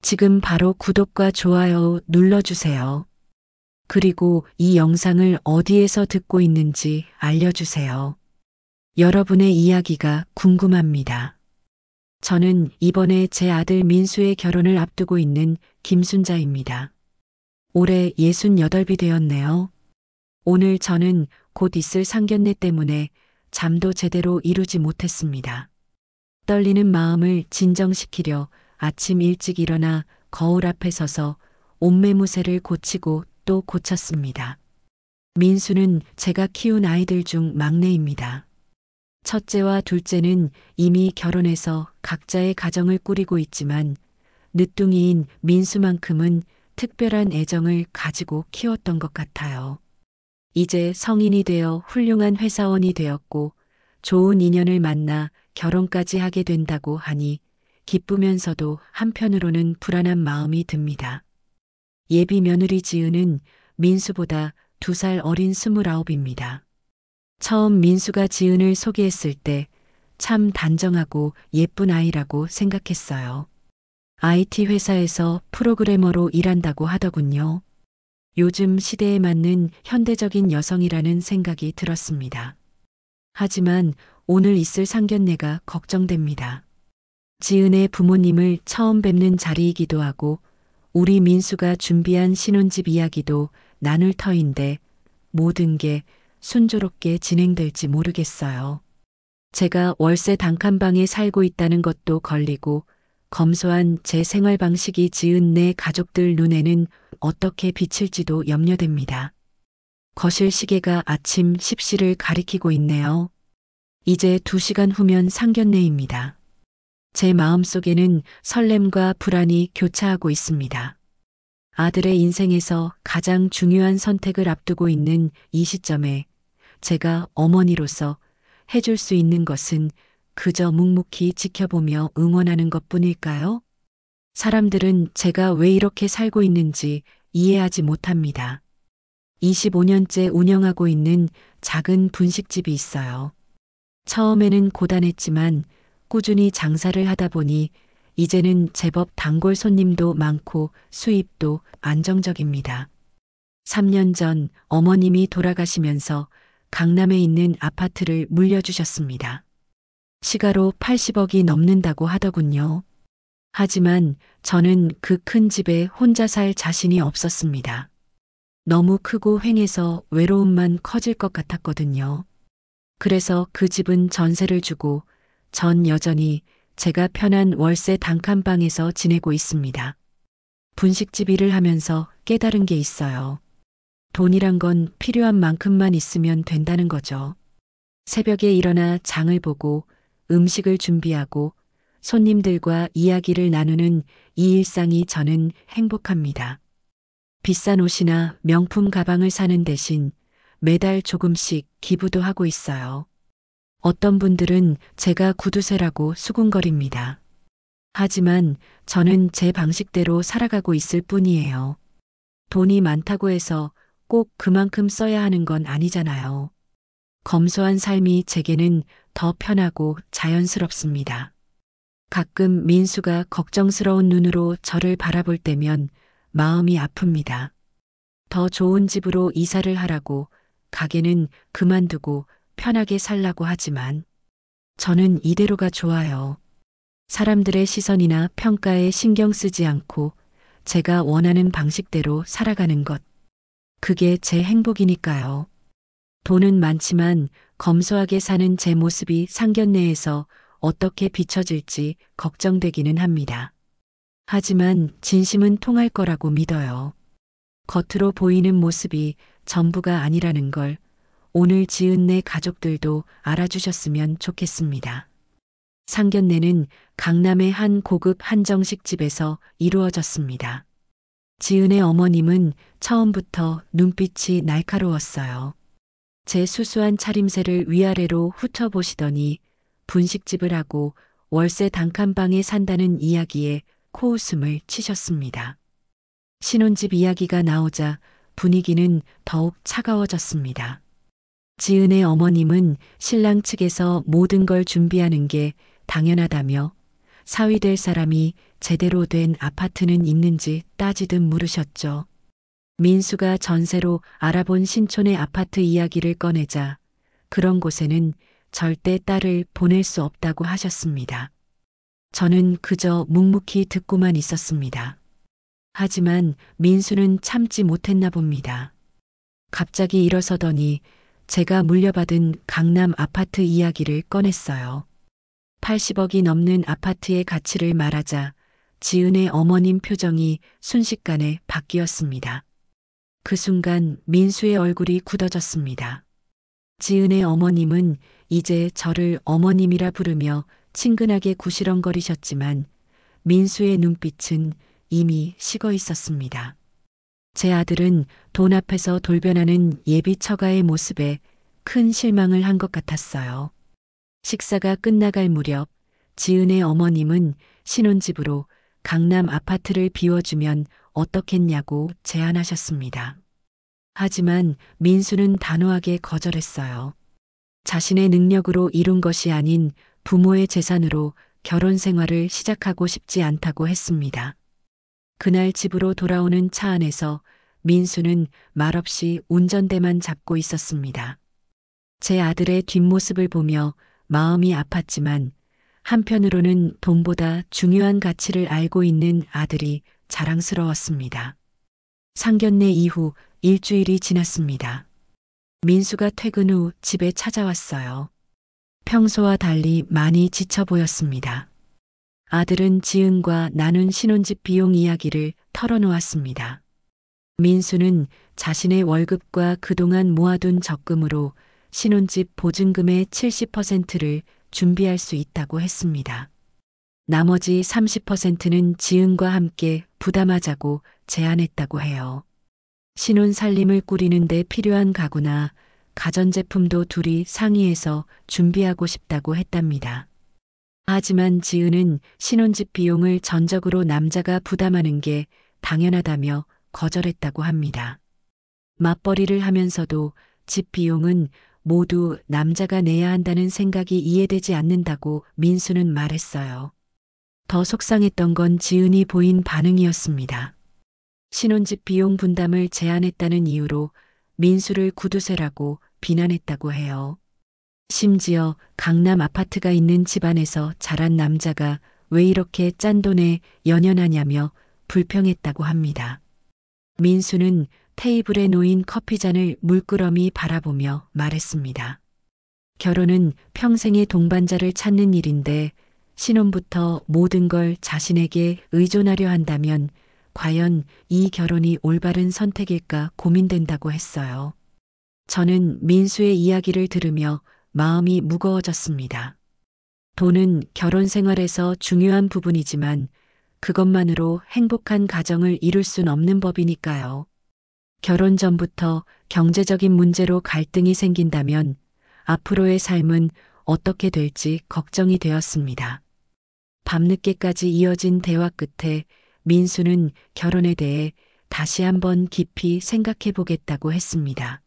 지금 바로 구독과 좋아요 눌러주세요. 그리고 이 영상을 어디에서 듣고 있는지 알려주세요. 여러분의 이야기가 궁금합니다. 저는 이번에 제 아들 민수의 결혼을 앞두고 있는 김순자입니다. 올해 68이 되었네요. 오늘 저는 곧 있을 상견례 때문에 잠도 제대로 이루지 못했습니다. 떨리는 마음을 진정시키려 아침 일찍 일어나 거울 앞에 서서 옷매무새를 고치고 또 고쳤습니다. 민수는 제가 키운 아이들 중 막내입니다. 첫째와 둘째는 이미 결혼해서 각자의 가정을 꾸리고 있지만 늦둥이인 민수만큼은 특별한 애정을 가지고 키웠던 것 같아요. 이제 성인이 되어 훌륭한 회사원이 되었고 좋은 인연을 만나 결혼까지 하게 된다고 하니 기쁘면서도 한편으로는 불안한 마음이 듭니다. 예비 며느리 지은은 민수보다 2살 어린 29입니다. 처음 민수가 지은을 소개했을 때 참 단정하고 예쁜 아이라고 생각했어요. IT 회사에서 프로그래머로 일한다고 하더군요. 요즘 시대에 맞는 현대적인 여성이라는 생각이 들었습니다. 하지만 오늘 있을 상견례가 걱정됩니다. 지은의 부모님을 처음 뵙는 자리이기도 하고 우리 민수가 준비한 신혼집 이야기도 나눌 터인데 모든 게 순조롭게 진행될지 모르겠어요. 제가 월세 단칸방에 살고 있다는 것도 걸리고 검소한 제 생활 방식이 지은 내 가족들 눈에는 어떻게 비칠지도 염려됩니다. 거실 시계가 아침 10시를 가리키고 있네요. 이제 2시간 후면 상견례입니다. 제 마음속에는 설렘과 불안이 교차하고 있습니다. 아들의 인생에서 가장 중요한 선택을 앞두고 있는 이 시점에 제가 어머니로서 해줄 수 있는 것은 그저 묵묵히 지켜보며 응원하는 것뿐일까요? 사람들은 제가 왜 이렇게 살고 있는지 이해하지 못합니다. 25년째 운영하고 있는 작은 분식집이 있어요. 처음에는 고단했지만 꾸준히 장사를 하다 보니 이제는 제법 단골 손님도 많고 수입도 안정적입니다. 3년 전 어머님이 돌아가시면서 강남에 있는 아파트를 물려주셨습니다. 시가로 80억이 넘는다고 하더군요. 하지만 저는 그 큰 집에 혼자 살 자신이 없었습니다. 너무 크고 횡해서 외로움만 커질 것 같았거든요. 그래서 그 집은 전세를 주고 전 여전히 제가 편한 월세 단칸방에서 지내고 있습니다. 분식집 일을 하면서 깨달은 게 있어요. 돈이란 건 필요한 만큼만 있으면 된다는 거죠. 새벽에 일어나 장을 보고 음식을 준비하고 손님들과 이야기를 나누는 이 일상이 저는 행복합니다. 비싼 옷이나 명품 가방을 사는 대신 매달 조금씩 기부도 하고 있어요. 어떤 분들은 제가 구두쇠라고 수군거립니다. 하지만 저는 제 방식대로 살아가고 있을 뿐이에요. 돈이 많다고 해서 꼭 그만큼 써야 하는 건 아니잖아요. 검소한 삶이 제게는 더 편하고 자연스럽습니다. 가끔 민수가 걱정스러운 눈으로 저를 바라볼 때면 마음이 아픕니다. 더 좋은 집으로 이사를 하라고 가게는 그만두고 편하게 살라고 하지만 저는 이대로가 좋아요. 사람들의 시선이나 평가에 신경 쓰지 않고 제가 원하는 방식대로 살아가는 것. 그게 제 행복이니까요. 돈은 많지만 검소하게 사는 제 모습이 상견례에서 어떻게 비춰질지 걱정되기는 합니다. 하지만 진심은 통할 거라고 믿어요. 겉으로 보이는 모습이 전부가 아니라는 걸 오늘 지은 내 가족들도 알아주셨으면 좋겠습니다. 상견례는 강남의 한 고급 한정식 집에서 이루어졌습니다. 지은의 어머님은 처음부터 눈빛이 날카로웠어요. 제 수수한 차림새를 위아래로 훑어보시더니 분식집을 하고 월세 단칸방에 산다는 이야기에 코웃음을 치셨습니다. 신혼집 이야기가 나오자 분위기는 더욱 차가워졌습니다. 지은의 어머님은 신랑 측에서 모든 걸 준비하는 게 당연하다며 사위 될 사람이 제대로 된 아파트는 있는지 따지듯 물으셨죠. 민수가 전세로 알아본 신촌의 아파트 이야기를 꺼내자 그런 곳에는 절대 딸을 보낼 수 없다고 하셨습니다. 저는 그저 묵묵히 듣고만 있었습니다. 하지만 민수는 참지 못했나 봅니다. 갑자기 일어서더니 제가 물려받은 강남 아파트 이야기를 꺼냈어요. 80억이 넘는 아파트의 가치를 말하자 지은의 어머님 표정이 순식간에 바뀌었습니다. 그 순간 민수의 얼굴이 굳어졌습니다. 지은의 어머님은 이제 저를 어머님이라 부르며 친근하게 구시렁거리셨지만 민수의 눈빛은 이미 식어 있었습니다. 제 아들은 돈 앞에서 돌변하는 예비 처가의 모습에 큰 실망을 한 것 같았어요. 식사가 끝나갈 무렵 지은의 어머님은 신혼집으로 강남 아파트를 비워주면 어떻겠냐고 제안하셨습니다. 하지만 민수는 단호하게 거절했어요. 자신의 능력으로 이룬 것이 아닌 부모의 재산으로 결혼 생활을 시작하고 싶지 않다고 했습니다. 그날 집으로 돌아오는 차 안에서 민수는 말없이 운전대만 잡고 있었습니다. 제 아들의 뒷모습을 보며 마음이 아팠지만 한편으로는 돈보다 중요한 가치를 알고 있는 아들이 자랑스러웠습니다. 상견례 이후 일주일이 지났습니다. 민수가 퇴근 후 집에 찾아왔어요. 평소와 달리 많이 지쳐 보였습니다. 아들은 지은과 나눈 신혼집 비용 이야기를 털어놓았습니다. 민수는 자신의 월급과 그동안 모아둔 적금으로 신혼집 보증금의 70%를 준비할 수 있다고 했습니다. 나머지 30%는 지은과 함께 부담하자고 제안했다고 해요. 신혼 살림을 꾸리는데 필요한 가구나 가전제품도 둘이 상의해서 준비하고 싶다고 했답니다. 하지만 지은은 신혼집 비용을 전적으로 남자가 부담하는 게 당연하다며 거절했다고 합니다. 맞벌이를 하면서도 집 비용은 모두 남자가 내야 한다는 생각이 이해되지 않는다고 민수는 말했어요. 더 속상했던 건 지은이 보인 반응이었습니다. 신혼집 비용 분담을 제안했다는 이유로 민수를 구두쇠라고 비난했다고 해요. 심지어 강남 아파트가 있는 집안에서 자란 남자가 왜 이렇게 짠돈에 연연하냐며 불평했다고 합니다. 민수는 테이블에 놓인 커피잔을 물끄러미 바라보며 말했습니다. 결혼은 평생의 동반자를 찾는 일인데 신혼부터 모든 걸 자신에게 의존하려 한다면 과연 이 결혼이 올바른 선택일까 고민된다고 했어요. 저는 민수의 이야기를 들으며 마음이 무거워졌습니다. 돈은 결혼 생활에서 중요한 부분이지만 그것만으로 행복한 가정을 이룰 순 없는 법이니까요. 결혼 전부터 경제적인 문제로 갈등이 생긴다면 앞으로의 삶은 어떻게 될지 걱정이 되었습니다. 밤늦게까지 이어진 대화 끝에 민수는 결혼에 대해 다시 한번 깊이 생각해 보겠다고 했습니다.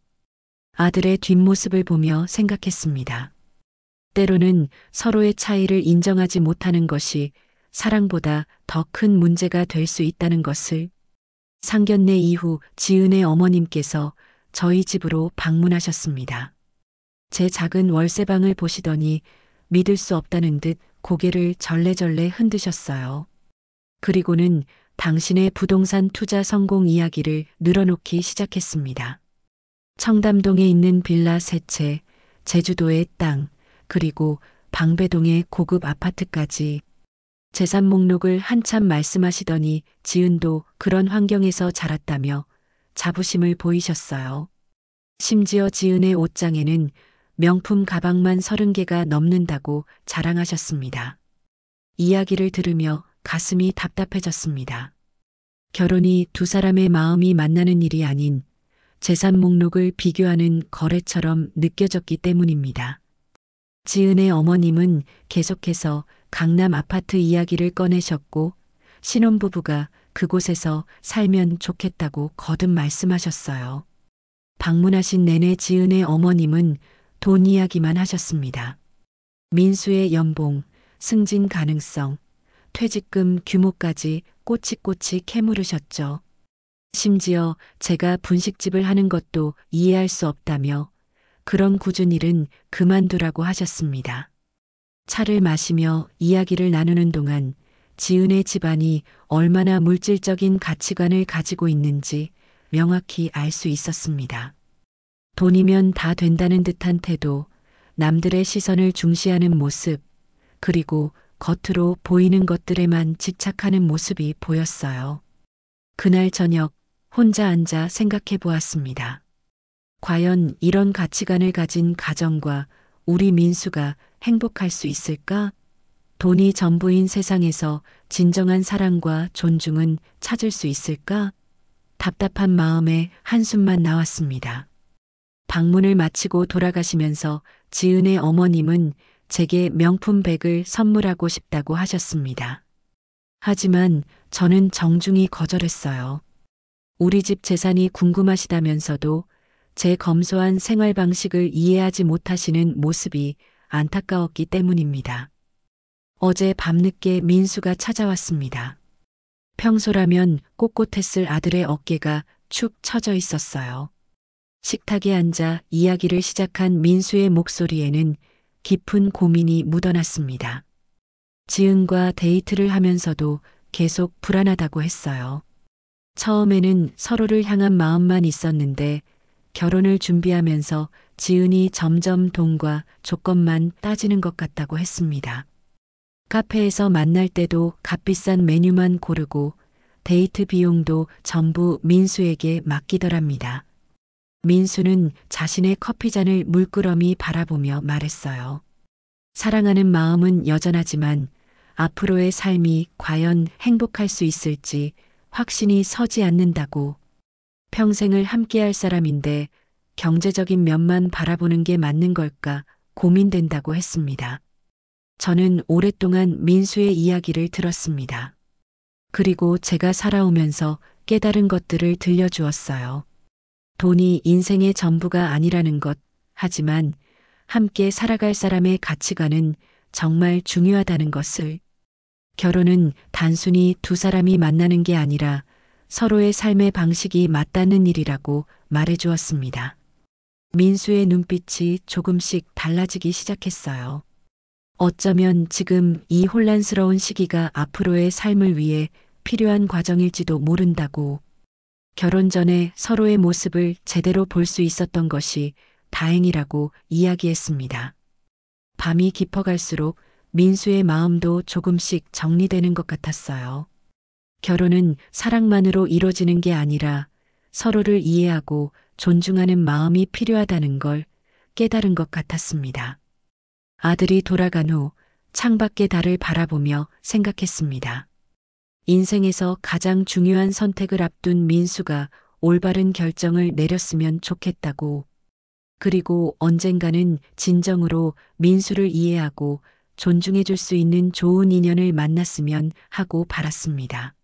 아들의 뒷모습을 보며 생각했습니다. 때로는 서로의 차이를 인정하지 못하는 것이 사랑보다 더 큰 문제가 될 수 있다는 것을. 상견례 이후 지은의 어머님께서 저희 집으로 방문하셨습니다. 제 작은 월세방을 보시더니 믿을 수 없다는 듯 고개를 절레절레 흔드셨어요. 그리고는 당신의 부동산 투자 성공 이야기를 늘어놓기 시작했습니다. 청담동에 있는 빌라 3채, 제주도의 땅, 그리고 방배동의 고급 아파트까지. 재산 목록을 한참 말씀하시더니 지은도 그런 환경에서 자랐다며 자부심을 보이셨어요. 심지어 지은의 옷장에는 명품 가방만 30개가 넘는다고 자랑하셨습니다. 이야기를 들으며 가슴이 답답해졌습니다. 결혼이 두 사람의 마음이 만나는 일이 아닌 재산 목록을 비교하는 거래처럼 느껴졌기 때문입니다. 지은의 어머님은 계속해서 강남 아파트 이야기를 꺼내셨고 신혼부부가 그곳에서 살면 좋겠다고 거듭 말씀하셨어요. 방문하신 내내 지은의 어머님은 돈 이야기만 하셨습니다. 민수의 연봉, 승진 가능성, 퇴직금 규모까지 꼬치꼬치 캐물으셨죠. 심지어 제가 분식집을 하는 것도 이해할 수 없다며 그런 굳은 일은 그만두라고 하셨습니다. 차를 마시며 이야기를 나누는 동안 지은의 집안이 얼마나 물질적인 가치관을 가지고 있는지 명확히 알 수 있었습니다. 돈이면 다 된다는 듯한 태도, 남들의 시선을 중시하는 모습, 그리고 겉으로 보이는 것들에만 집착하는 모습이 보였어요. 그날 저녁 혼자 앉아 생각해 보았습니다. 과연 이런 가치관을 가진 가정과 우리 민수가 행복할 수 있을까? 돈이 전부인 세상에서 진정한 사랑과 존중은 찾을 수 있을까? 답답한 마음에 한숨만 나왔습니다. 방문을 마치고 돌아가시면서 지은의 어머님은 제게 명품 백을 선물하고 싶다고 하셨습니다. 하지만 저는 정중히 거절했어요. 우리 집 재산이 궁금하시다면서도 제 검소한 생활 방식을 이해하지 못하시는 모습이 안타까웠기 때문입니다. 어제 밤늦게 민수가 찾아왔습니다. 평소라면 꼿꼿했을 아들의 어깨가 축 처져 있었어요. 식탁에 앉아 이야기를 시작한 민수의 목소리에는 깊은 고민이 묻어났습니다. 지은과 데이트를 하면서도 계속 불안하다고 했어요. 처음에는 서로를 향한 마음만 있었는데 결혼을 준비하면서 지은이 점점 돈과 조건만 따지는 것 같다고 했습니다. 카페에서 만날 때도 값비싼 메뉴만 고르고 데이트 비용도 전부 민수에게 맡기더랍니다. 민수는 자신의 커피잔을 물끄러미 바라보며 말했어요. 사랑하는 마음은 여전하지만 앞으로의 삶이 과연 행복할 수 있을지 확신이 서지 않는다고. 평생을 함께할 사람인데 경제적인 면만 바라보는 게 맞는 걸까 고민된다고 했습니다. 저는 오랫동안 민수의 이야기를 들었습니다. 그리고 제가 살아오면서 깨달은 것들을 들려주었어요. 돈이 인생의 전부가 아니라는 것, 하지만 함께 살아갈 사람의 가치관은 정말 중요하다는 것을. 결혼은 단순히 두 사람이 만나는 게 아니라 서로의 삶의 방식이 맞닿는 일이라고 말해주었습니다. 민수의 눈빛이 조금씩 달라지기 시작했어요. 어쩌면 지금 이 혼란스러운 시기가 앞으로의 삶을 위해 필요한 과정일지도 모른다고. 결혼 전에 서로의 모습을 제대로 볼 수 있었던 것이 다행이라고 이야기했습니다. 밤이 깊어갈수록 민수의 마음도 조금씩 정리되는 것 같았어요. 결혼은 사랑만으로 이루어지는 게 아니라 서로를 이해하고 존중하는 마음이 필요하다는 걸 깨달은 것 같았습니다. 아들이 돌아간 후 창밖의 달을 바라보며 생각했습니다. 인생에서 가장 중요한 선택을 앞둔 민수가 올바른 결정을 내렸으면 좋겠다고. 그리고 언젠가는 진정으로 민수를 이해하고 존중해 줄 수 있는 좋은 인연을 만났으면 하고 바랐습니다.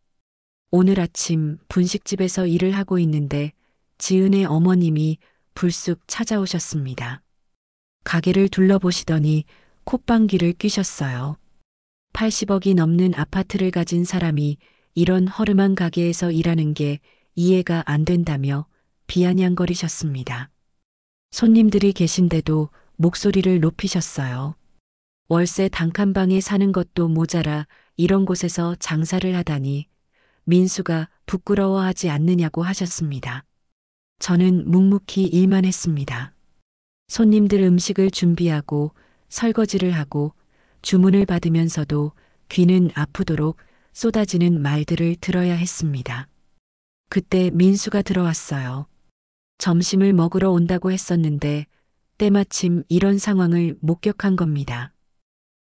오늘 아침 분식집에서 일을 하고 있는데 지은의 어머님이 불쑥 찾아오셨습니다. 가게를 둘러보시더니 콧방귀를 뀌셨어요. 80억이 넘는 아파트를 가진 사람이 이런 허름한 가게에서 일하는 게 이해가 안 된다며 비아냥거리셨습니다. 손님들이 계신데도 목소리를 높이셨어요. 월세 단칸방에 사는 것도 모자라 이런 곳에서 장사를 하다니 민수가 부끄러워하지 않느냐고 하셨습니다. 저는 묵묵히 일만 했습니다. 손님들 음식을 준비하고 설거지를 하고 주문을 받으면서도 귀는 아프도록 쏟아지는 말들을 들어야 했습니다. 그때 민수가 들어왔어요. 점심을 먹으러 온다고 했었는데 때마침 이런 상황을 목격한 겁니다.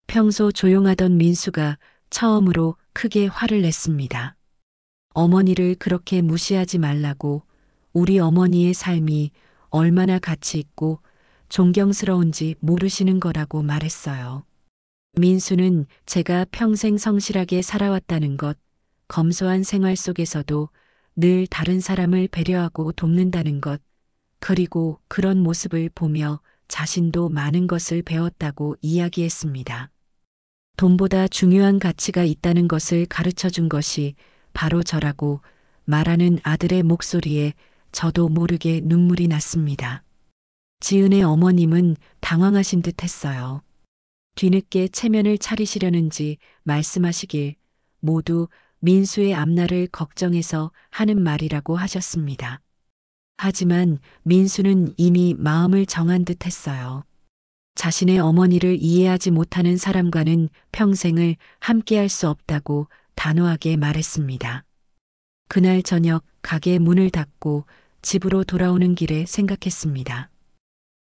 평소 조용하던 민수가 처음으로 크게 화를 냈습니다. 어머니를 그렇게 무시하지 말라고. 우리 어머니의 삶이 얼마나 가치 있고 존경스러운지 모르시는 거라고 말했어요. 민수는 제가 평생 성실하게 살아왔다는 것, 검소한 생활 속에서도 늘 다른 사람을 배려하고 돕는다는 것, 그리고 그런 모습을 보며 자신도 많은 것을 배웠다고 이야기했습니다. 돈보다 중요한 가치가 있다는 것을 가르쳐 준 것이 바로 저라고 말하는 아들의 목소리에 저도 모르게 눈물이 났습니다. 지은의 어머님은 당황하신 듯 했어요. 뒤늦게 체면을 차리시려는지 말씀하시길 모두 민수의 앞날을 걱정해서 하는 말이라고 하셨습니다. 하지만 민수는 이미 마음을 정한 듯 했어요. 자신의 어머니를 이해하지 못하는 사람과는 평생을 함께할 수 없다고 단호하게 말했습니다. 그날 저녁 가게 문을 닫고 집으로 돌아오는 길에 생각했습니다.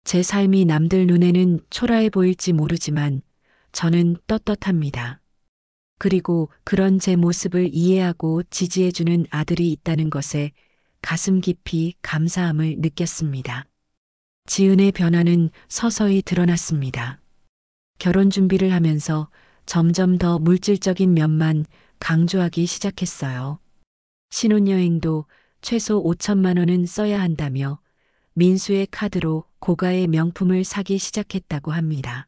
제 삶이 남들 눈에는 초라해 보일지 모르지만 저는 떳떳합니다. 그리고 그런 제 모습을 이해하고 지지해주는 아들이 있다는 것에 가슴 깊이 감사함을 느꼈습니다. 지은의 변화는 서서히 드러났습니다. 결혼 준비를 하면서 점점 더 물질적인 면만 강조하기 시작했어요. 신혼여행도 최소 5천만 원은 써야 한다며 민수의 카드로 고가의 명품을 사기 시작했다고 합니다.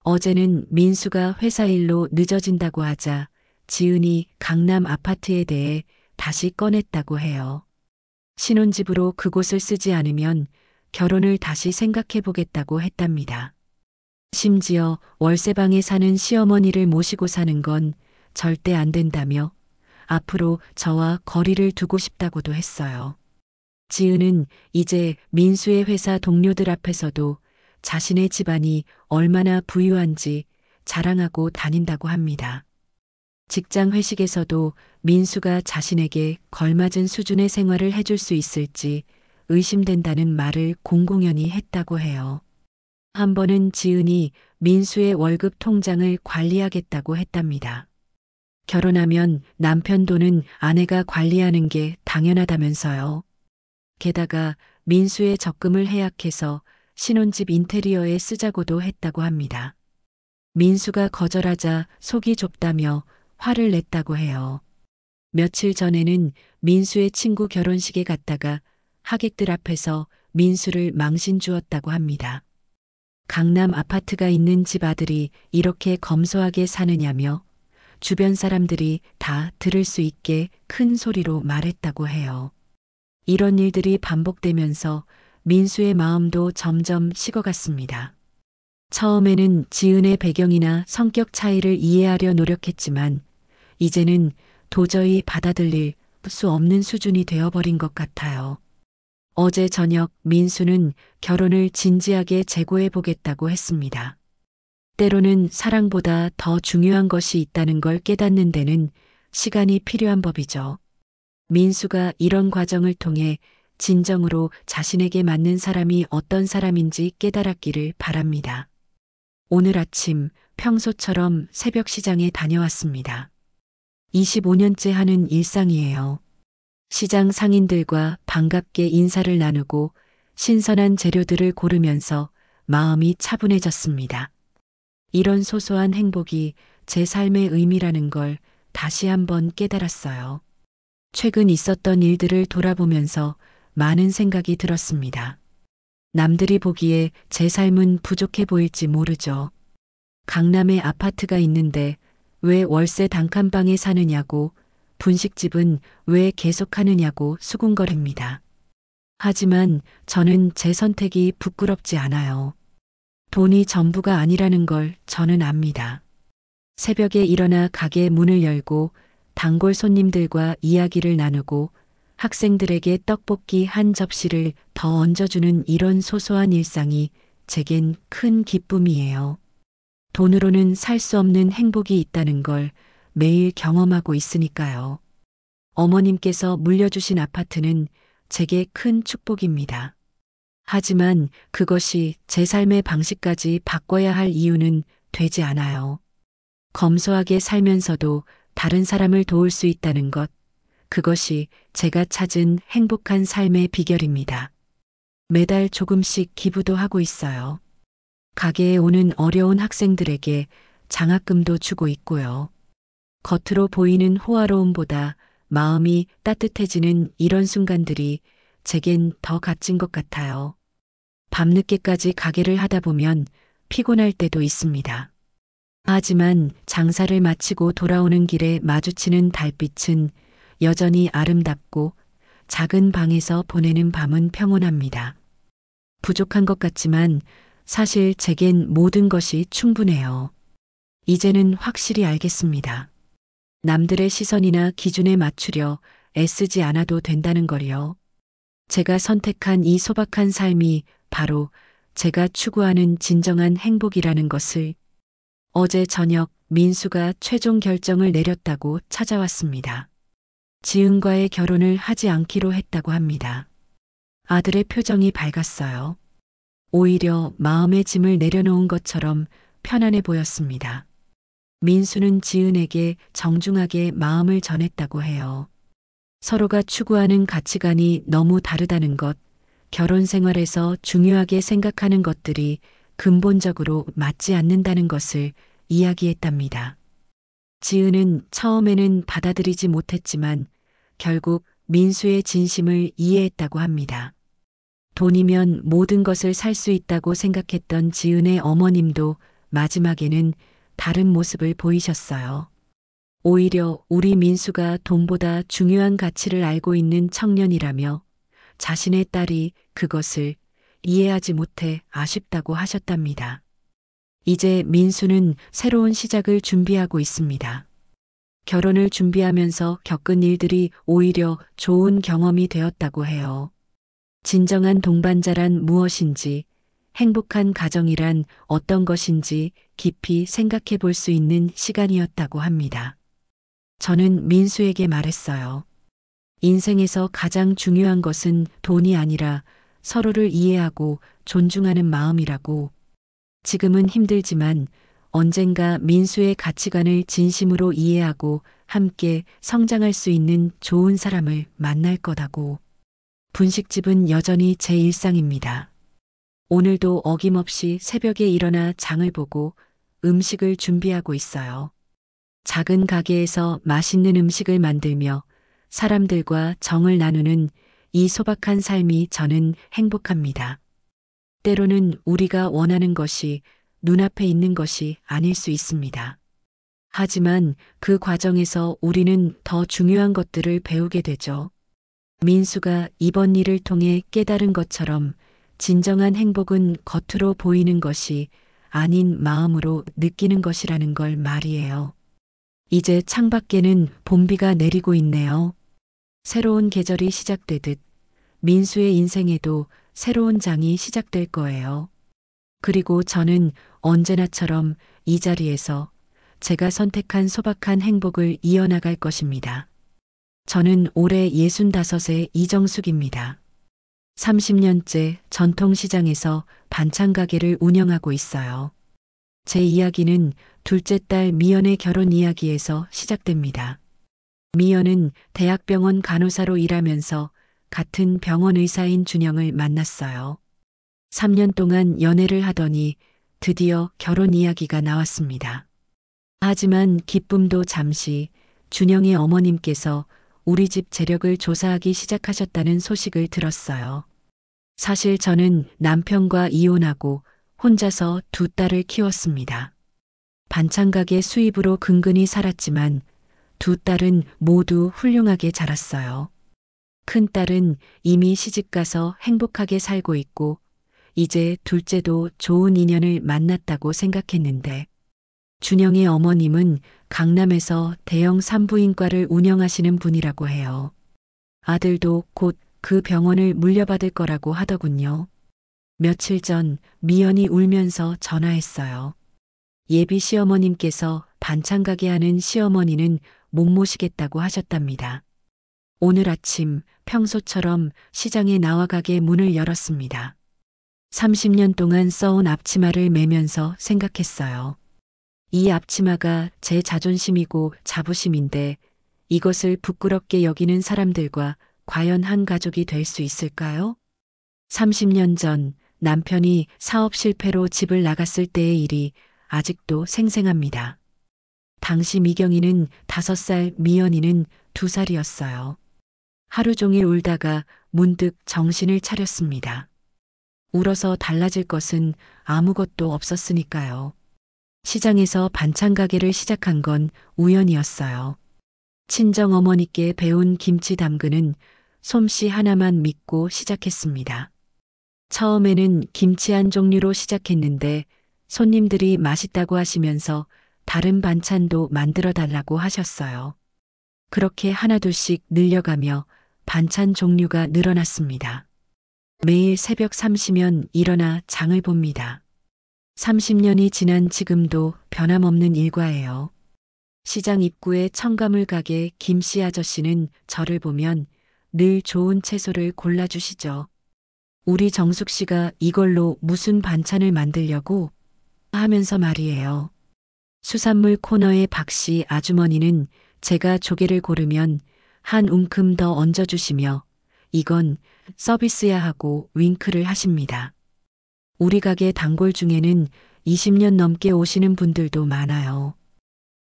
어제는 민수가 회사 일로 늦어진다고 하자 지은이 강남 아파트에 대해 다시 꺼냈다고 해요. 신혼집으로 그곳을 쓰지 않으면 결혼을 다시 생각해 보겠다고 했답니다. 심지어 월세방에 사는 시어머니를 모시고 사는 건 절대 안 된다며 앞으로 저와 거리를 두고 싶다고도 했어요. 지은은 이제 민수의 회사 동료들 앞에서도 자신의 집안이 얼마나 부유한지 자랑하고 다닌다고 합니다. 직장 회식에서도 민수가 자신에게 걸맞은 수준의 생활을 해줄 수 있을지 의심된다는 말을 공공연히 했다고 해요. 한 번은 지은이 민수의 월급 통장을 관리하겠다고 했답니다. 결혼하면 남편 돈은 아내가 관리하는 게 당연하다면서요. 게다가 민수의 적금을 해약해서 신혼집 인테리어에 쓰자고도 했다고 합니다. 민수가 거절하자 속이 좁다며 화를 냈다고 해요. 며칠 전에는 민수의 친구 결혼식에 갔다가 하객들 앞에서 민수를 망신 주었다고 합니다. 강남 아파트가 있는 집 아들이 이렇게 검소하게 사느냐며 주변 사람들이 다 들을 수 있게 큰 소리로 말했다고 해요. 이런 일들이 반복되면서 민수의 마음도 점점 식어갔습니다. 처음에는 지은의 배경이나 성격 차이를 이해하려 노력했지만 이제는 도저히 받아들일 수 없는 수준이 되어버린 것 같아요. 어제 저녁 민수는 결혼을 진지하게 재고해 보겠다고 했습니다. 때로는 사랑보다 더 중요한 것이 있다는 걸 깨닫는 데는 시간이 필요한 법이죠. 민수가 이런 과정을 통해 진정으로 자신에게 맞는 사람이 어떤 사람인지 깨달았기를 바랍니다. 오늘 아침 평소처럼 새벽 시장에 다녀왔습니다. 25년째 하는 일상이에요. 시장 상인들과 반갑게 인사를 나누고 신선한 재료들을 고르면서 마음이 차분해졌습니다. 이런 소소한 행복이 제 삶의 의미라는 걸 다시 한번 깨달았어요. 최근 있었던 일들을 돌아보면서 많은 생각이 들었습니다. 남들이 보기에 제 삶은 부족해 보일지 모르죠. 강남에 아파트가 있는데 왜 월세 단칸방에 사느냐고, 분식집은 왜 계속하느냐고 수군거립니다. 하지만 저는 제 선택이 부끄럽지 않아요. 돈이 전부가 아니라는 걸 저는 압니다. 새벽에 일어나 가게 문을 열고 단골 손님들과 이야기를 나누고 학생들에게 떡볶이 한 접시를 더 얹어주는 이런 소소한 일상이 제겐 큰 기쁨이에요. 돈으로는 살 수 없는 행복이 있다는 걸 매일 경험하고 있으니까요. 어머님께서 물려주신 아파트는 제게 큰 축복입니다. 하지만 그것이 제 삶의 방식까지 바꿔야 할 이유는 되지 않아요. 검소하게 살면서도 다른 사람을 도울 수 있다는 것, 그것이 제가 찾은 행복한 삶의 비결입니다. 매달 조금씩 기부도 하고 있어요. 가게에 오는 어려운 학생들에게 장학금도 주고 있고요. 겉으로 보이는 호화로움보다 마음이 따뜻해지는 이런 순간들이 제겐 더 값진 것 같아요. 밤늦게까지 가게를 하다 보면 피곤할 때도 있습니다. 하지만 장사를 마치고 돌아오는 길에 마주치는 달빛은 여전히 아름답고 작은 방에서 보내는 밤은 평온합니다. 부족한 것 같지만 사실 제겐 모든 것이 충분해요. 이제는 확실히 알겠습니다. 남들의 시선이나 기준에 맞추려 애쓰지 않아도 된다는 걸요. 제가 선택한 이 소박한 삶이 바로 제가 추구하는 진정한 행복이라는 것을 어제 저녁 민수가 최종 결정을 내렸다고 찾아왔습니다. 지은과의 결혼을 하지 않기로 했다고 합니다. 아들의 표정이 밝았어요. 오히려 마음의 짐을 내려놓은 것처럼 편안해 보였습니다. 민수는 지은에게 정중하게 마음을 전했다고 해요. 서로가 추구하는 가치관이 너무 다르다는 것, 결혼 생활에서 중요하게 생각하는 것들이 근본적으로 맞지 않는다는 것을 이야기했답니다. 지은은 처음에는 받아들이지 못했지만 결국 민수의 진심을 이해했다고 합니다. 돈이면 모든 것을 살 수 있다고 생각했던 지은의 어머님도 마지막에는 다른 모습을 보이셨어요. 오히려 우리 민수가 돈보다 중요한 가치를 알고 있는 청년이라며 자신의 딸이 그것을 이해하지 못해 아쉽다고 하셨답니다. 이제 민수는 새로운 시작을 준비하고 있습니다. 결혼을 준비하면서 겪은 일들이 오히려 좋은 경험이 되었다고 해요. 진정한 동반자란 무엇인지, 행복한 가정이란 어떤 것인지 깊이 생각해 볼 수 있는 시간이었다고 합니다. 저는 민수에게 말했어요. 인생에서 가장 중요한 것은 돈이 아니라 서로를 이해하고 존중하는 마음이라고. 지금은 힘들지만 언젠가 민수의 가치관을 진심으로 이해하고 함께 성장할 수 있는 좋은 사람을 만날 거다고. 분식집은 여전히 제 일상입니다. 오늘도 어김없이 새벽에 일어나 장을 보고 음식을 준비하고 있어요. 작은 가게에서 맛있는 음식을 만들며 사람들과 정을 나누는 이 소박한 삶이 저는 행복합니다. 때로는 우리가 원하는 것이 눈앞에 있는 것이 아닐 수 있습니다. 하지만 그 과정에서 우리는 더 중요한 것들을 배우게 되죠. 민수가 이번 일을 통해 깨달은 것처럼 진정한 행복은 겉으로 보이는 것이 아닌 마음으로 느끼는 것이라는 걸 말이에요. 이제 창밖에는 봄비가 내리고 있네요. 새로운 계절이 시작되듯 민수의 인생에도 새로운 장이 시작될 거예요. 그리고 저는 언제나처럼 이 자리에서 제가 선택한 소박한 행복을 이어나갈 것입니다. 저는 올해 65의 이정숙입니다. 30년째 전통시장에서 반찬 가게를 운영하고 있어요. 제 이야기는 둘째 딸 미연의 결혼 이야기에서 시작됩니다. 미연은 대학병원 간호사로 일하면서 같은 병원 의사인 준영을 만났어요. 3년 동안 연애를 하더니 드디어 결혼 이야기가 나왔습니다. 하지만 기쁨도 잠시 준영의 어머님께서 우리 집 재력을 조사하기 시작하셨다는 소식을 들었어요. 사실 저는 남편과 이혼하고 혼자서 두 딸을 키웠습니다. 반찬 가게 수입으로 근근히 살았지만 두 딸은 모두 훌륭하게 자랐어요. 큰 딸은 이미 시집가서 행복하게 살고 있고 이제 둘째도 좋은 인연을 만났다고 생각했는데 준영의 어머님은 강남에서 대형 산부인과를 운영하시는 분이라고 해요. 아들도 곧 그 병원을 물려받을 거라고 하더군요. 며칠 전 미연이 울면서 전화했어요. 예비 시어머님께서 반찬 가게 하는 시어머니는 못 모시겠다고 하셨답니다. 오늘 아침 평소처럼 시장에 나와 가게 문을 열었습니다. 30년 동안 써온 앞치마를 매면서 생각했어요. 이 앞치마가 제 자존심이고 자부심인데 이것을 부끄럽게 여기는 사람들과 과연 한 가족이 될 수 있을까요? 30년 전 남편이 사업 실패로 집을 나갔을 때의 일이 아직도 생생합니다. 당시 미경이는 5살, 미연이는 2살이었어요. 하루 종일 울다가 문득 정신을 차렸습니다. 울어서 달라질 것은 아무것도 없었으니까요. 시장에서 반찬 가게를 시작한 건 우연이었어요. 친정 어머니께 배운 김치 담그는 솜씨 하나만 믿고 시작했습니다. 처음에는 김치 한 종류로 시작했는데 손님들이 맛있다고 하시면서 다른 반찬도 만들어 달라고 하셨어요. 그렇게 하나둘씩 늘려가며 반찬 종류가 늘어났습니다. 매일 새벽 3시면 일어나 장을 봅니다. 30년이 지난 지금도 변함없는 일과예요. 시장 입구의 첨가물 가게 김씨 아저씨는 저를 보면 늘 좋은 채소를 골라주시죠. 우리 정숙 씨가 이걸로 무슨 반찬을 만들려고 하면서 말이에요. 수산물 코너의 박씨 아주머니는 제가 조개를 고르면 한 움큼 더 얹어주시며 이건 서비스야 하고 윙크를 하십니다. 우리 가게 단골 중에는 20년 넘게 오시는 분들도 많아요.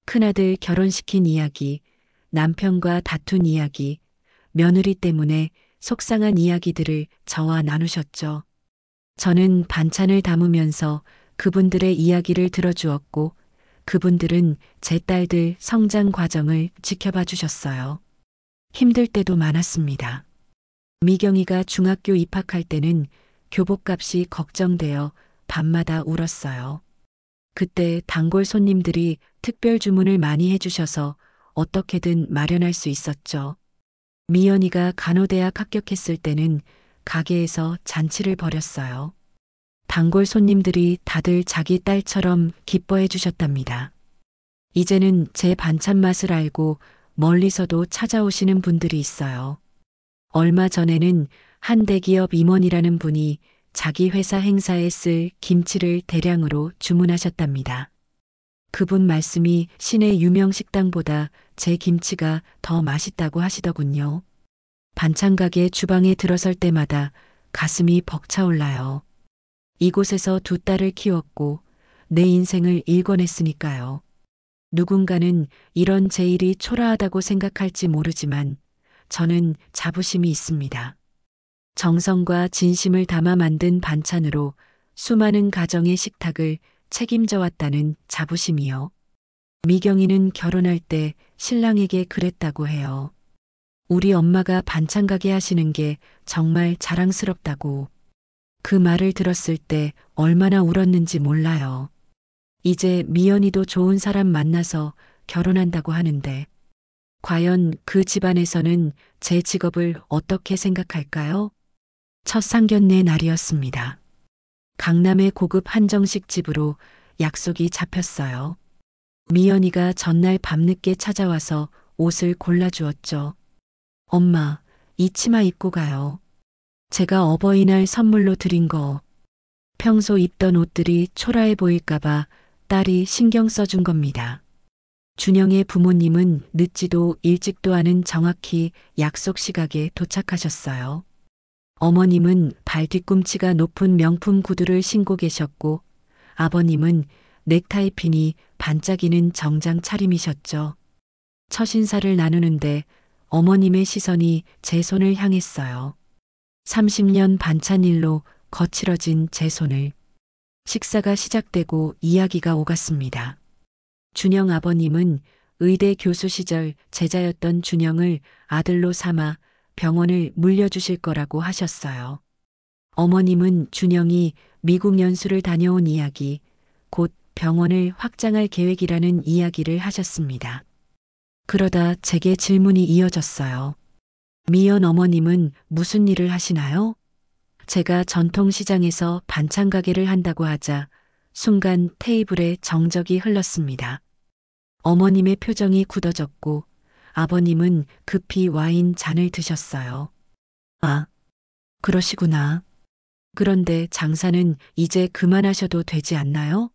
큰아들 결혼시킨 이야기, 남편과 다툰 이야기, 며느리 때문에 속상한 이야기들을 저와 나누셨죠. 저는 반찬을 담으면서 그분들의 이야기를 들어주었고 그분들은 제 딸들 성장 과정을 지켜봐 주셨어요. 힘들 때도 많았습니다. 미경이가 중학교 입학할 때는 교복값이 걱정되어 밤마다 울었어요. 그때 단골 손님들이 특별 주문을 많이 해주셔서 어떻게든 마련할 수 있었죠. 미연이가 간호대학 합격했을 때는 가게에서 잔치를 벌였어요. 단골 손님들이 다들 자기 딸처럼 기뻐해 주셨답니다. 이제는 제 반찬 맛을 알고 멀리서도 찾아오시는 분들이 있어요. 얼마 전에는 한 대기업 임원이라는 분이 자기 회사 행사에 쓸 김치를 대량으로 주문하셨답니다. 그분 말씀이 시내 유명 식당보다 제 김치가 더 맛있다고 하시더군요. 반찬 가게 주방에 들어설 때마다 가슴이 벅차올라요. 이곳에서 두 딸을 키웠고 내 인생을 일궈냈으니까요. 누군가는 이런 제 일이 초라하다고 생각할지 모르지만 저는 자부심이 있습니다. 정성과 진심을 담아 만든 반찬으로 수많은 가정의 식탁을 책임져 왔다는 자부심이요. 미경이는 결혼할 때 신랑에게 그랬다고 해요. 우리 엄마가 반찬 가게 하시는 게 정말 자랑스럽다고. 그 말을 들었을 때 얼마나 울었는지 몰라요. 이제 미연이도 좋은 사람 만나서 결혼한다고 하는데 과연 그 집안에서는 제 직업을 어떻게 생각할까요? 첫 상견례 날이었습니다. 강남의 고급 한정식 집으로 약속이 잡혔어요. 미연이가 전날 밤늦게 찾아와서 옷을 골라주었죠. 엄마, 이 치마 입고 가요. 제가 어버이날 선물로 드린 거. 평소 입던 옷들이 초라해 보일까봐 딸이 신경 써준 겁니다. 준영의 부모님은 늦지도 일찍도 않은 정확히 약속 시각에 도착하셨어요. 어머님은 발 뒤꿈치가 높은 명품 구두를 신고 계셨고 아버님은 넥타이 핀이 반짝이는 정장 차림이셨죠. 첫 인사를 나누는데 어머님의 시선이 제 손을 향했어요. 30년 반찬일로 거칠어진 제 손을. 식사가 시작되고 이야기가 오갔습니다. 준영 아버님은 의대 교수 시절 제자였던 준영을 아들로 삼아 병원을 물려주실 거라고 하셨어요. 어머님은 준영이 미국 연수를 다녀온 이야기, 곧 병원을 확장할 계획이라는 이야기를 하셨습니다. 그러다 제게 질문이 이어졌어요. 미연 어머님은 무슨 일을 하시나요? 제가 전통시장에서 반찬 가게를 한다고 하자 순간 테이블에 정적이 흘렀습니다. 어머님의 표정이 굳어졌고 아버님은 급히 와인 잔을 드셨어요. 아, 그러시구나. 그런데 장사는 이제 그만하셔도 되지 않나요?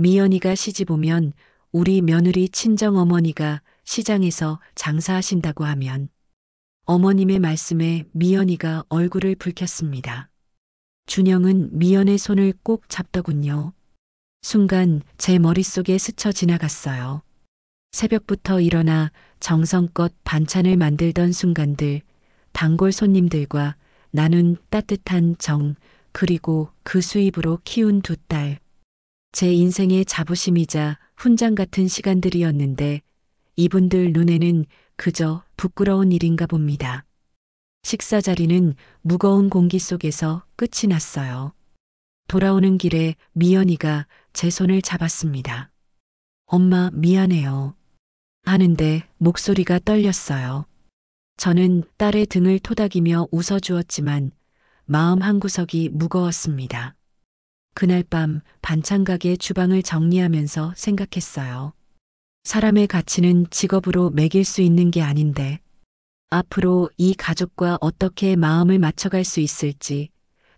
미연이가 시집 오면 우리 며느리 친정 어머니가 시장에서 장사하신다고 하면 어머님의 말씀에 미연이가 얼굴을 붉혔습니다. 준영은 미연의 손을 꼭 잡더군요. 순간 제 머릿속에 스쳐 지나갔어요. 새벽부터 일어나 정성껏 반찬을 만들던 순간들, 단골 손님들과 나눈 따뜻한 정, 그리고 그 수입으로 키운 두 딸. 제 인생의 자부심이자 훈장 같은 시간들이었는데 이분들 눈에는 그저 부끄러운 일인가 봅니다. 식사 자리는 무거운 공기 속에서 끝이 났어요. 돌아오는 길에 미연이가 제 손을 잡았습니다. 엄마 미안해요. 하는데 목소리가 떨렸어요. 저는 딸의 등을 토닥이며 웃어주었지만 마음 한구석이 무거웠습니다. 그날 밤 반찬가게 주방을 정리하면서 생각했어요. 사람의 가치는 직업으로 매길 수 있는 게 아닌데 앞으로 이 가족과 어떻게 마음을 맞춰갈 수 있을지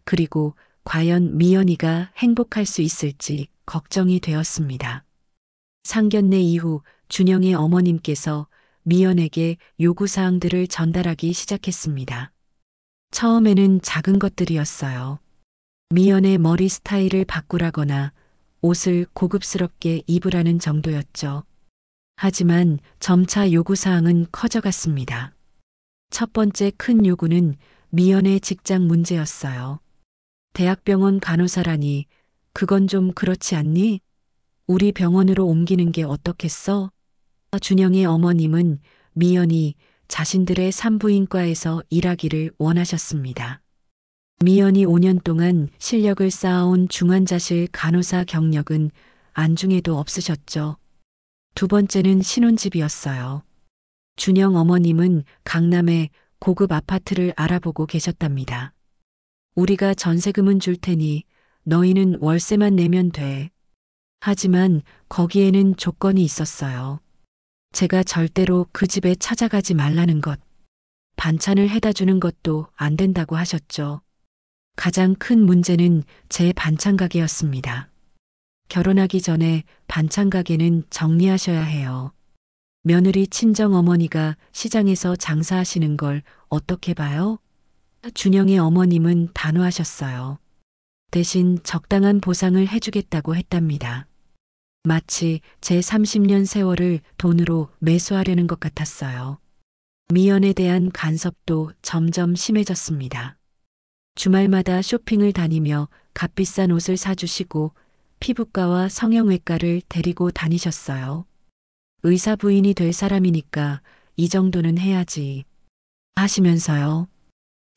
그리고 과연 미연이가 행복할 수 있을지 걱정이 되었습니다. 상견례 이후 준영의 어머님께서 미연에게 요구사항들을 전달하기 시작했습니다. 처음에는 작은 것들이었어요. 미연의 머리 스타일을 바꾸라거나 옷을 고급스럽게 입으라는 정도였죠. 하지만 점차 요구사항은 커져갔습니다. 첫 번째 큰 요구는 미연의 직장 문제였어요. 대학병원 간호사라니 그건 좀 그렇지 않니? 우리 병원으로 옮기는 게 어떻겠어? 준영의 어머님은 미연이 자신들의 산부인과에서 일하기를 원하셨습니다. 미연이 5년 동안 실력을 쌓아온 중환자실 간호사 경력은 안중에도 없으셨죠. 두 번째는 신혼집이었어요. 준영 어머님은 강남에 고급 아파트를 알아보고 계셨답니다. 우리가 전세금은 줄 테니 너희는 월세만 내면 돼. 하지만 거기에는 조건이 있었어요. 제가 절대로 그 집에 찾아가지 말라는 것. 반찬을 해다 주는 것도 안 된다고 하셨죠. 가장 큰 문제는 제 반찬 가게였습니다. 결혼하기 전에 반찬 가게는 정리하셔야 해요. 며느리 친정 어머니가 시장에서 장사하시는 걸 어떻게 봐요? 준영의 어머님은 단호하셨어요. 대신 적당한 보상을 해주겠다고 했답니다. 마치 제 30년 세월을 돈으로 매수하려는 것 같았어요. 미연에 대한 간섭도 점점 심해졌습니다. 주말마다 쇼핑을 다니며 값비싼 옷을 사주시고 피부과와 성형외과를 데리고 다니셨어요. 의사 부인이 될 사람이니까 이 정도는 해야지 하시면서요.